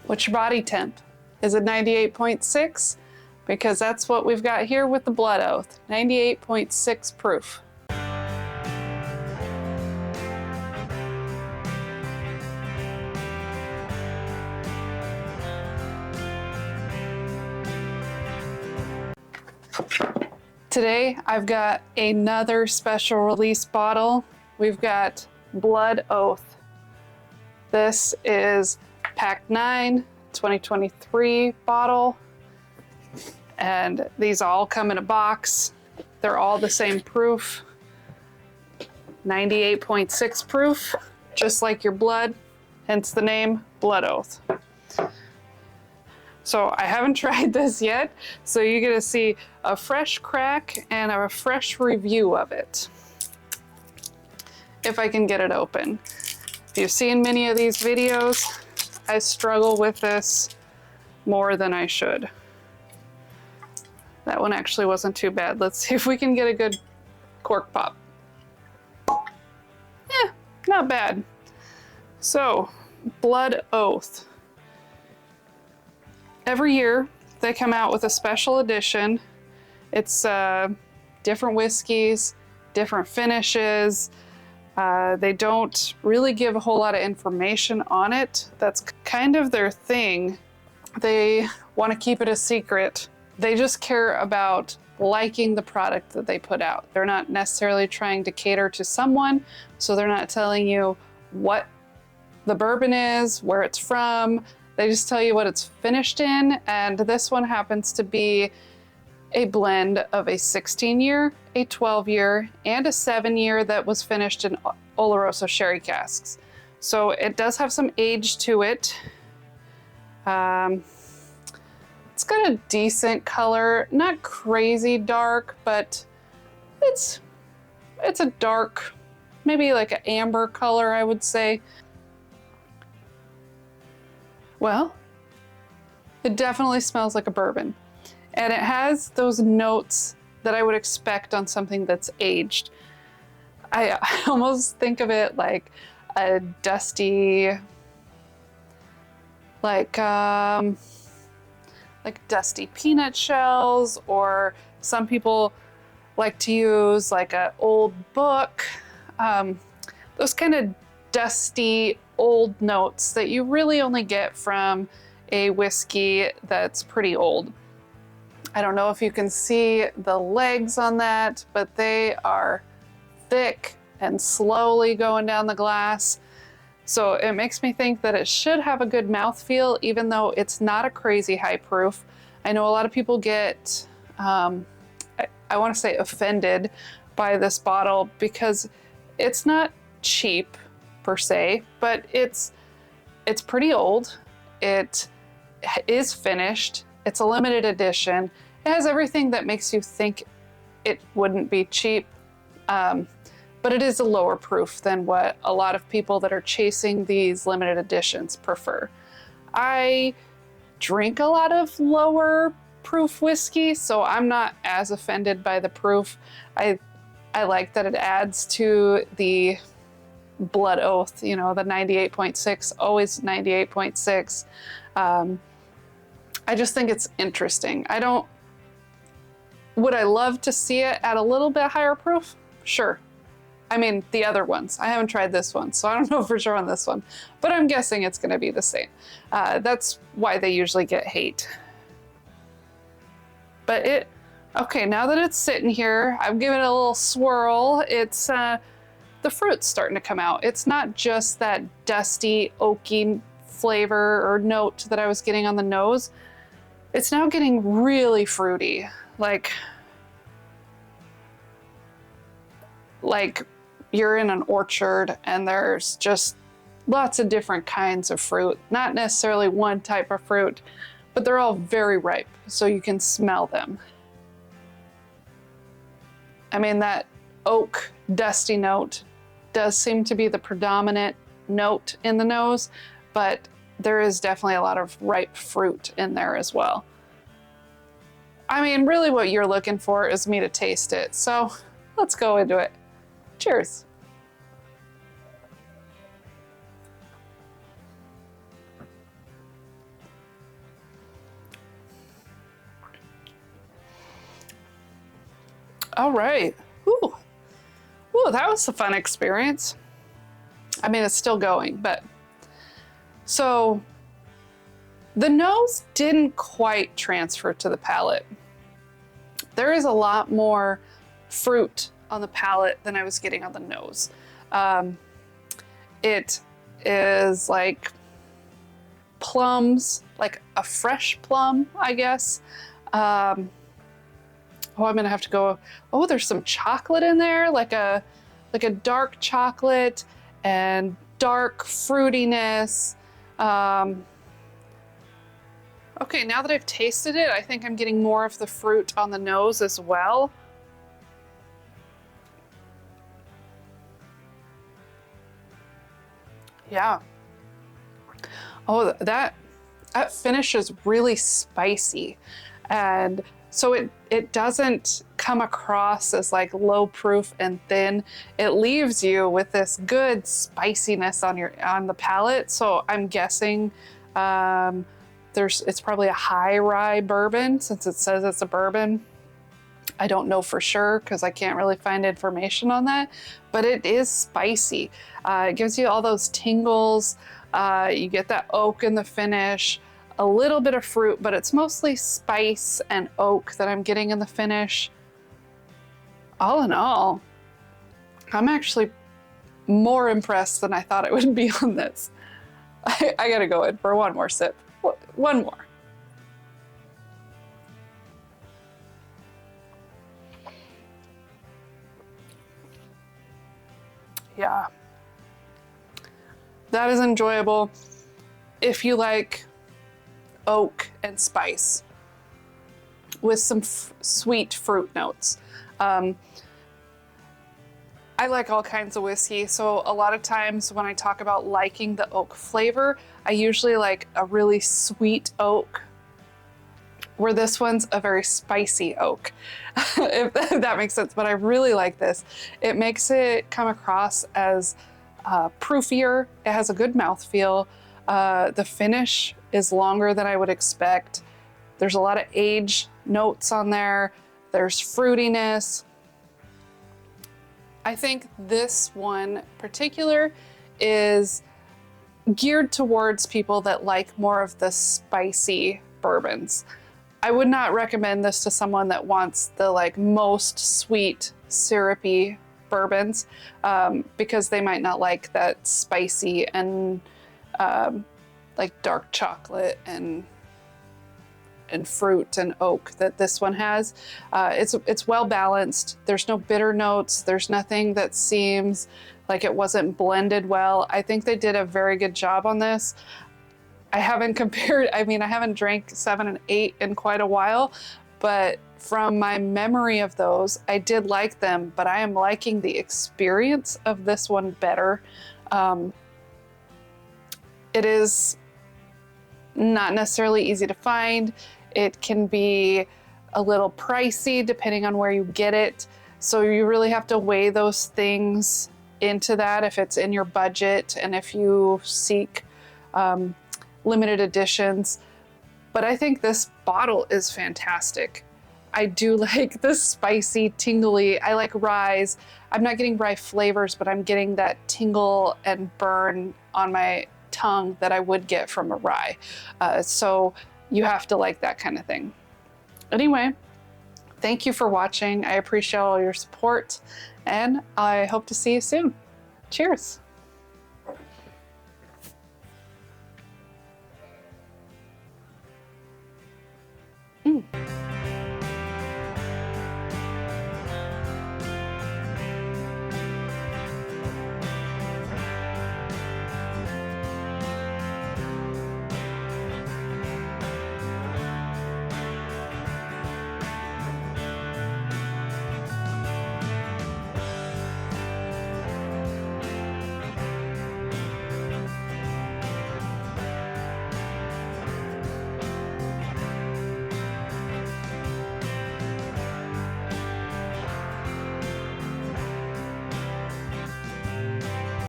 What's your body temp? Is it 98.6? Because that's what we've got here with the Blood Oath, 98.6 proof. Today, I've got another special release bottle. We've got Blood Oath. This is Pack 9, 2023 bottle. And these all come in a box. They're all the same proof. 98.6 proof, just like your blood, hence the name Blood Oath. So I haven't tried this yet, so you get to see a fresh crack and a fresh review of it. If I can get it open. If you've seen many of these videos, I struggle with this more than I should. That one actually wasn't too bad. Let's see if we can get a good cork pop. Yeah, not bad. So, Blood Oath. Every year, they come out with a special edition. It's different whiskeys, different finishes. They don't really give a whole lot of information on it. That's kind of their thing. They want to keep it a secret. They just care about liking the product that they put out. They're not necessarily trying to cater to someone, so they're not telling you what the bourbon is, where it's from. They just tell you what it's finished in, and this one happens to be a blend of a 16-year, a 12-year, and a 7-year that was finished in Oloroso sherry casks. So it does have some age to it. It's got a decent color, not crazy dark, but it's a dark, maybe like an amber color, I would say. Well, it definitely smells like a bourbon. And it has those notes that I would expect on something that's aged. I almost think of it like a dusty, like dusty peanut shells, or some people like to use like an old book. Those kind of dusty old notes that you really only get from a whiskey that's pretty old. I don't know if you can see the legs on that, but they are thick and slowly going down the glass. So it makes me think that it should have a good mouthfeel, even though it's not a crazy high proof. I know a lot of people get, I want to say, offended by this bottle because it's not cheap per se, but it's pretty old. It is finished. It's a limited edition. It has everything that makes you think it wouldn't be cheap, but it is a lower proof than what a lot of people that are chasing these limited editions prefer. I drink a lot of lower proof whiskey, so I'm not as offended by the proof. I like that it adds to the Blood Oath, you know, the 98.6, always 98.6. I just think it's interesting. Would I love to see it at a little bit higher proof? Sure. I mean, the other ones. I haven't tried this one, so I don't know for sure on this one, but I'm guessing it's gonna be the same. That's why they usually get hate. But okay, now that it's sitting here, I've given it a little swirl. It's, the fruit's starting to come out. It's not just that dusty, oaky flavor or note that I was getting on the nose. It's now getting really fruity. Like you're in an orchard and there's just lots of different kinds of fruit. Not necessarily one type of fruit, but they're all very ripe, so you can smell them. I mean, that oak dusty note does seem to be the predominant note in the nose, but there is definitely a lot of ripe fruit in there as well. I mean, really what you're looking for is me to taste it, so let's go into it. Cheers. All right. Ooh. Ooh, that was a fun experience. I mean, it's still going, but so the nose didn't quite transfer to the palate. There is a lot more fruit on the palate than I was getting on the nose. It is like plums, like a fresh plum, I guess. Oh, I'm gonna have to go. Oh, there's some chocolate in there, like a dark chocolate and dark fruitiness. Okay, now that I've tasted it, I think I'm getting more of the fruit on the nose as well. Yeah. Oh, that finish is really spicy. And so it doesn't come across as like low proof and thin. It leaves you with this good spiciness on the palate. So I'm guessing it's probably a high rye bourbon since it says it's a bourbon. I don't know for sure because I can't really find information on that, but it is spicy. It gives you all those tingles. You get that oak in the finish, a little bit of fruit, but it's mostly spice and oak that I'm getting in the finish. All in all, I'm actually more impressed than I thought I would be on this. I gotta go in for one more sip. One more. Yeah. That is enjoyable if you like oak and spice with some sweet fruit notes. I like all kinds of whiskey, so a lot of times when I talk about liking the oak flavor, I usually like a really sweet oak, where this one's a very spicy oak, if that makes sense. But I really like this. It makes it come across as proofier. It has a good mouthfeel. The finish is longer than I would expect. There's a lot of age notes on there. There's fruitiness. I think this one particular is geared towards people that like more of the spicy bourbons. I would not recommend this to someone that wants the like most sweet, syrupy bourbons because they might not like that spicy and like dark chocolate and fruit and oak that this one has. It's well balanced. There's no bitter notes. There's nothing that seems like it wasn't blended well. I think they did a very good job on this. I haven't compared, I mean, I haven't drank 7 and 8 in quite a while, but from my memory of those, I did like them, but I am liking the experience of this one better. It is not necessarily easy to find. It can be a little pricey depending on where you get it. So you really have to weigh those things into that if it's in your budget and if you seek limited editions. But I think this bottle is fantastic. I do like the spicy, tingly. I like ryes. I'm not getting rye flavors, but I'm getting that tingle and burn on my tongue that I would get from a rye. So you have to like that kind of thing. Anyway, thank you for watching. I appreciate all your support and I hope to see you soon. Cheers. Mm.